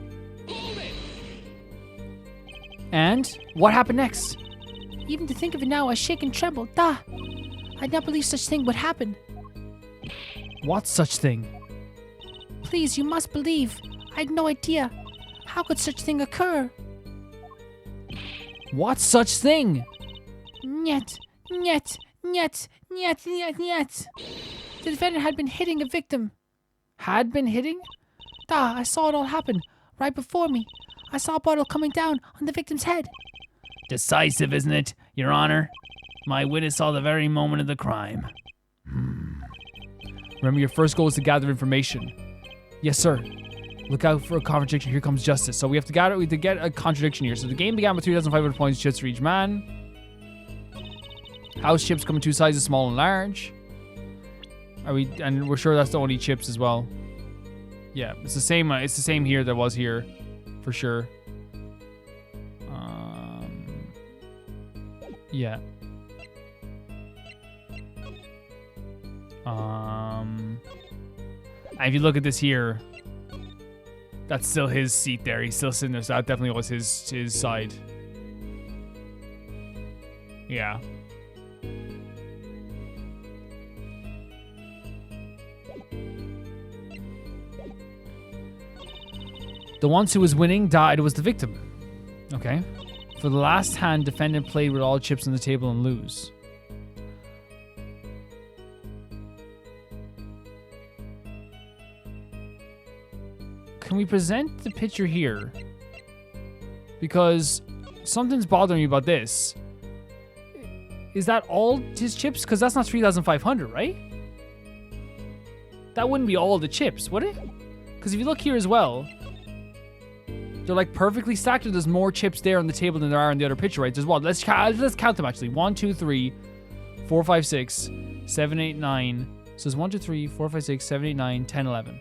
And? What happened next? Even to think of it now, I shake and tremble. I'd not believe such thing would happen. What such thing? Please, you must believe. I had no idea. How could such thing occur? What such thing? Niet. The defendant had been hitting a victim. Had been hitting? I saw it all happen, right before me. I saw a bottle coming down on the victim's head. Decisive, isn't it, Your Honor? My witness saw the very moment of the crime. Remember, your first goal is to gather information. Yes, sir. Look out for a contradiction. Here comes justice. So we have to get a contradiction here. So the game began with 3,500 points chips for each man. House chips come in 2 sizes, small and large. And we're sure that's the only chips as well. Yeah, it's the same. It's the same here that was here, for sure. Yeah. And if you look at this here, that's still his seat there. He's still sitting there, so that definitely was his side. Yeah. The ones who was winning died was the victim. Okay. For the last hand, defendant played with all chips on the table and lose. Can we present the picture here? Because something's bothering me about this. Is that all his chips? Because that's not 3,500, right? That wouldn't be all the chips, would it? Because if you look here as well, they're like perfectly stacked, and there's more chips there on the table than there are in the other picture, right? There's what? Let's count them actually. 1, 2, 3, 4, 5, 6, 7, 8, 9. So it's 1, 2, 3, 4, 5, 6, 7, 8, 9, 10, 11.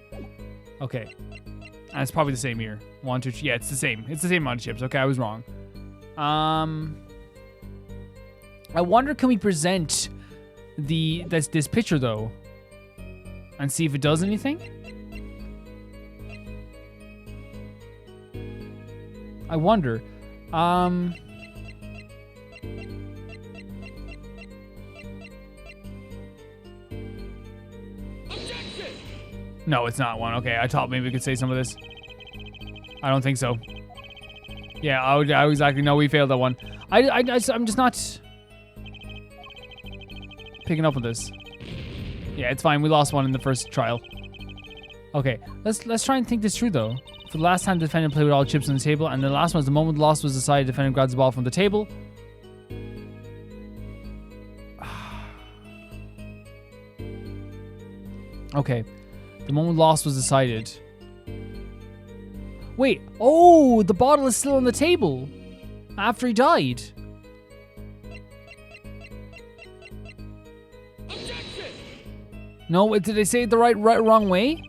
Okay. And it's probably the same here. 1, 2, 3. Yeah, it's the same. It's the same amount of chips. Okay, I was wrong. I wonder, can we present this picture though, and see if it does anything? I wonder. No, it's not one. Okay, I thought maybe we could say some of this. I don't think so. Yeah, I exactly know we failed that one. I'm just not picking up on this. Yeah, it's fine. We lost one in the first trial. Okay, let's try and think this through though. For the last time, the defendant played with all chips on the table, and the last one was the moment the loss was decided. The defendant grabs the ball from the table. Okay, the moment loss was decided. Wait, oh, the bottle is still on the table after he died. No, did they say it the wrong way?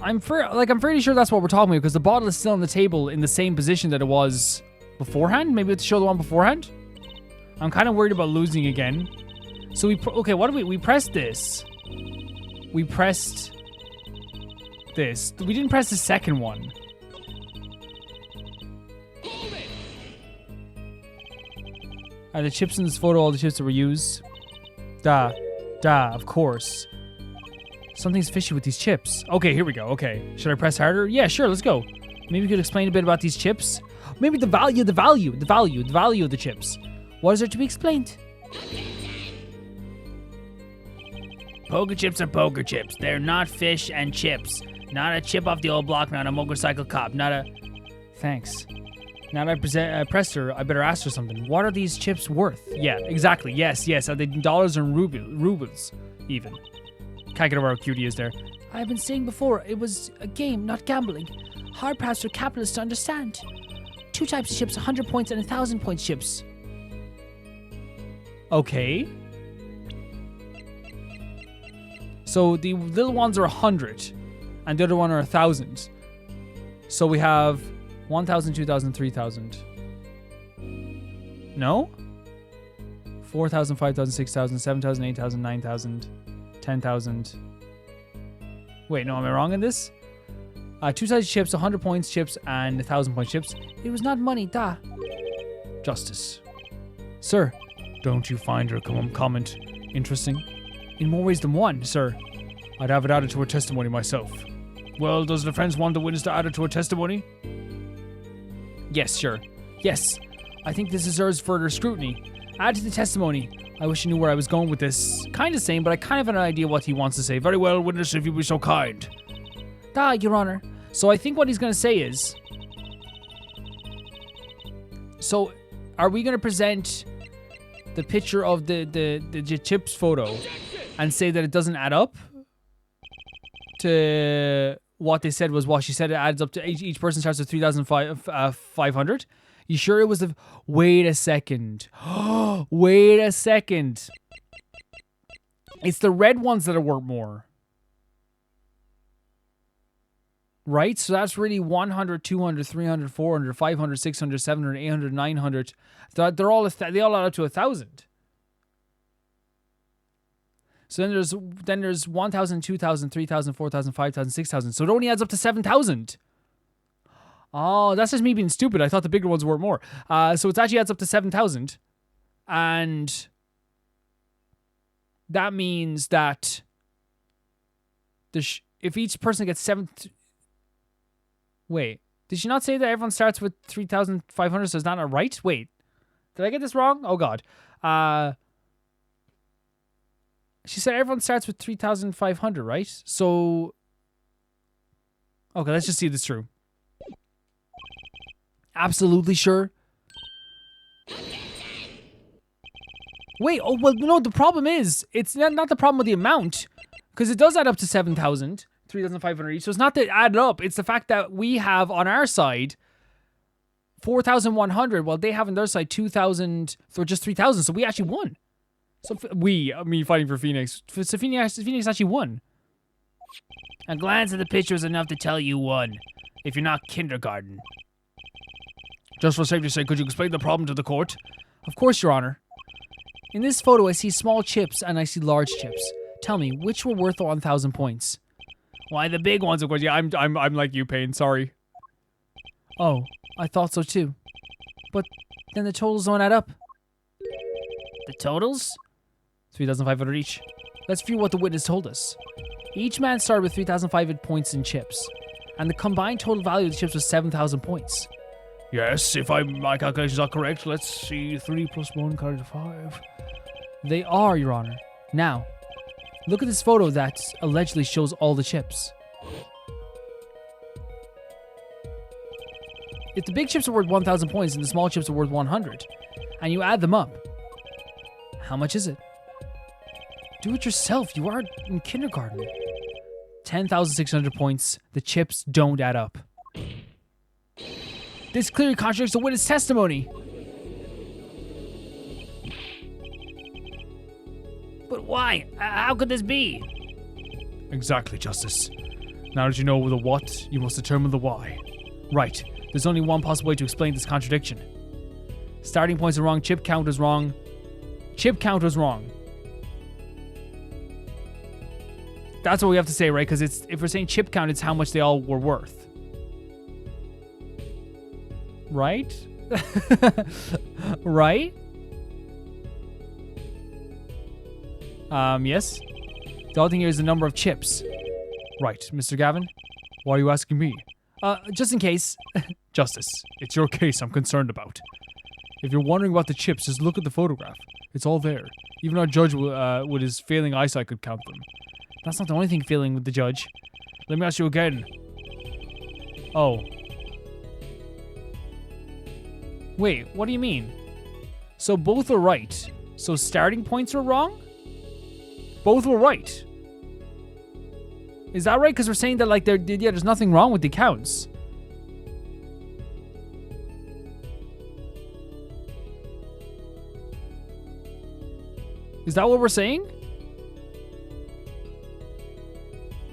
I'm pretty sure that's what we're talking about because the bottle is still on the table in the same position that it was beforehand. Maybe let's show the one beforehand. I'm kind of worried about losing again. So okay, what do we pressed this. We pressed this. We didn't press the second one. Are the chips in this photo all the chips that were used? Of course. Something's fishy with these chips. Okay, here we go. Okay, should I press harder? Yeah, sure, let's go. Maybe you could explain a bit about these chips. Maybe the value of the chips. What is there to be explained? Poker chips are poker chips. They're not fish and chips. Not a chip off the old block, not a motorcycle cop, not a... Thanks. Now that I pressed her, I better ask her something. What are these chips worth? Yeah, exactly. Yes. Are they dollars and rubles, even? Can't get over how cute he is there. I've been saying before, it was a game, not gambling. Hard perhaps for capitalists to understand. 2 types of chips, 100 points and 1,000 points chips. Okay. So the little ones are 100, and the other one are 1,000. So we have 1,000, 2,000, 3,000. No? 4,000, 5,000, 6,000, 7,000, 8,000, 9,000, 10,000. Wait, no, am I wrong in this? 2 sized chips, 100 points chips, and 1,000 point chips. It was not money, da. Justice. Sir, don't you find your comment interesting? In more ways than one, sir. I'd have it added to her testimony myself. Well, does the defense want the witness to add it to her testimony? Yes, sure. Yes. I think this deserves further scrutiny. Add to the testimony. I wish I knew where I was going with this. Kind of same, but I kind of have an idea what he wants to say. Very well, witness, if you be so kind. Da, Your Honor. So I think what he's going to say is... So, are we going to present the picture of the chips photo and say that it doesn't add up to what they said was what she said? It adds up to each person starts with 3,500. You sure it was the... Wait a second. Wait a second. It's the red ones that are worth more. Right? So that's really 100, 200, 300, 400, 500, 600, 700, 800, 900. They all add up to 1,000. So then there's 1,000, 2,000, 3,000, 4,000, 5,000, 6,000. So it only adds up to 7,000. Oh, that's just me being stupid. I thought the bigger ones were more. So it actually adds up to 7,000. And that means that if each person gets 7... Wait, did she not say that everyone starts with 3,500, so it's not a right? Wait, did I get this wrong? Oh, God. She said everyone starts with 3,500, right? So... Okay, let's just see if this is true. Absolutely sure. Wait, oh, well, no, the problem is, it's not the problem with the amount, because it does add up to 7,000, 3,500 each, so it's not that it added up, it's the fact that we have on our side 4,100, while they have on their side 2,000, or just 3,000, so we actually won. So me fighting for Phoenix, so Phoenix actually won. A glance at the picture is enough to tell you won, if you're not kindergarten. Just for safety's sake, could you explain the problem to the court? Of course, Your Honor. In this photo, I see small chips and I see large chips. Tell me, which were worth 1,000 points? Why, the big ones, of course. Yeah, I'm like you, Payne. Sorry. Oh, I thought so too. But then the totals don't add up. The totals? 3,500 each. Let's view what the witness told us. Each man started with 3,500 points in chips, and the combined total value of the chips was 7,000 points. Yes, if my calculations are correct, let's see. 3 plus 1 carries to 5. They are, Your Honor. Now, look at this photo that allegedly shows all the chips. If the big chips are worth 1,000 points and the small chips are worth 100, and you add them up, how much is it? Do it yourself. You are in kindergarten. 10,600 points. The chips don't add up. This clearly contradicts the witness testimony. But why? How could this be? Exactly, Justice. Now that you know the what, you must determine the why. Right. There's only one possible way to explain this contradiction. Starting points are wrong. Chip count is wrong. Chip count was wrong. That's what we have to say, right? Because if we're saying chip count, it's how much they all were worth. Right? Right? Yes? The only thing here is the number of chips. Right, Mr. Gavin? Why are you asking me? Just in case. Justice, it's your case I'm concerned about. If you're wondering about the chips, just look at the photograph. It's all there. Even our judge with his failing eyesight could count them. That's not the only thing failing with the judge. Let me ask you again. Oh. Wait, what do you mean? So both are right. So starting points were wrong? Both were right. Is that right? Because we're saying that like there's nothing wrong with the counts. Is that what we're saying?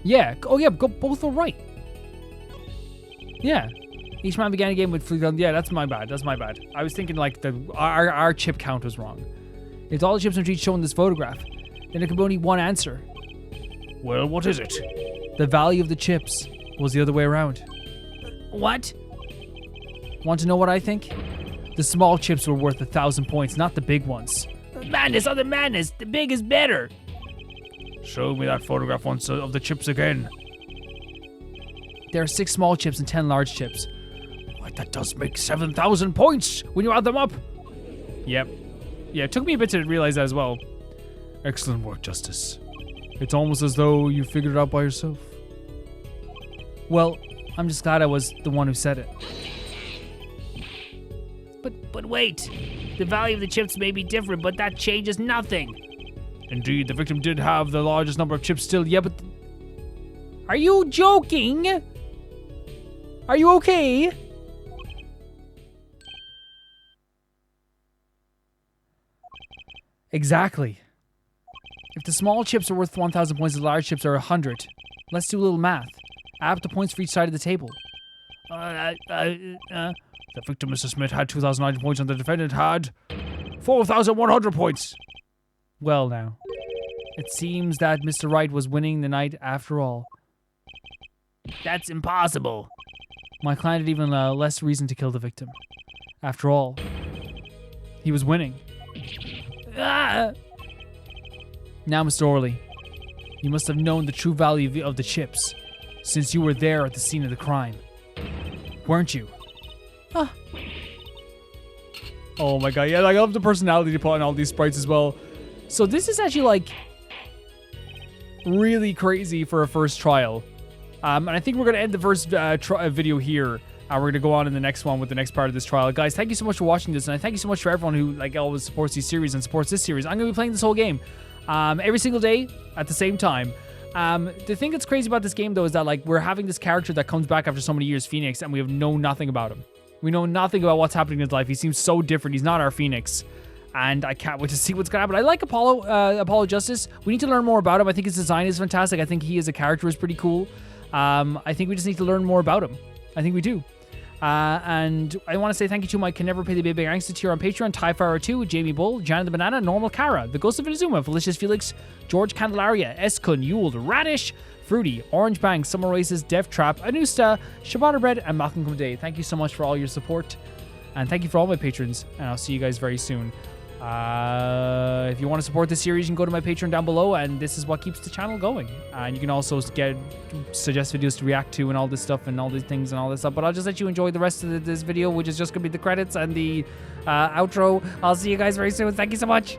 Yeah. Oh yeah, both are right. Yeah. Each man began a game with fleet gun. Yeah, that's my bad. That's my bad. I was thinking like our chip count was wrong. If all the chips are shown in this photograph, then there could be only one answer. Well, what is it? The value of the chips was the other way around. What? Want to know what I think? The small chips were worth 1,000 points, not the big ones. Madness, other madness. The big is better. Show me that photograph once of the chips again. There are 6 small chips and 10 large chips. What, that does make 7,000 points when you add them up. Yep. Yeah, it took me a bit to realize that as well. Excellent work, Justice. It's almost as though you figured it out by yourself. Well, I'm just glad I was the one who said it. But wait. The value of the chips may be different, but that changes nothing. Indeed, the victim did have the largest number of chips still. Yeah, but... Are you joking? Are you okay? Exactly. If the small chips are worth 1,000 points, the large chips are 100. Let's do a little math. Add up the points for each side of the table. The victim, Mr. Smith, had 2,900 points and the defendant had 4,100 points. Well now, it seems that Mr. Wright was winning the night after all. That's impossible. My client had even less reason to kill the victim. After all, he was winning. Ah! Now, Mr. Orley, you must have known the true value of the chips, since you were there at the scene of the crime. Weren't you? Oh my god, yeah, like, I love the personality to put on all these sprites as well. So this is actually, like, really crazy for a first trial. And I think we're going to end the first video here. And we're going to go on in the next one with the next part of this trial. Guys, thank you so much for watching this. And I thank you so much for everyone who, like, always supports these series and supports this series. I'm going to be playing this whole game every single day at the same time. The thing that's crazy about this game, though, is that, like, we're having this character that comes back after so many years, Phoenix, and we have known nothing about him. We know nothing about what's happening in his life. He seems so different. He's not our Phoenix. And I can't wait to see what's going to happen. I like Apollo Justice. We need to learn more about him. I think his design is fantastic. I think he as a character is pretty cool. I think we just need to learn more about him. I think we do. And I want to say thank you to my Can Never Pay the Big Gangster tier on Patreon, Tyfire2, Jamie Bull, Janet the Banana, Normal Kara, The Ghost of Inazuma, Felicious Felix, George Candelaria, Eskun, Yule, Radish, Fruity, Orange Bang, Summer Races, Death Trap, Anusta, Shabata Bread, and Malcolm Day. Thank you so much for all your support. And thank you for all my patrons. And I'll see you guys very soon. If you want to support this series, you can go to my Patreon down below, and this is what keeps the channel going. And you can also suggest videos to react to and all this stuff and all these things and all this stuff. But I'll just let you enjoy the rest of this video, which is just going to be the credits and the outro. I'll see you guys very soon. Thank you so much.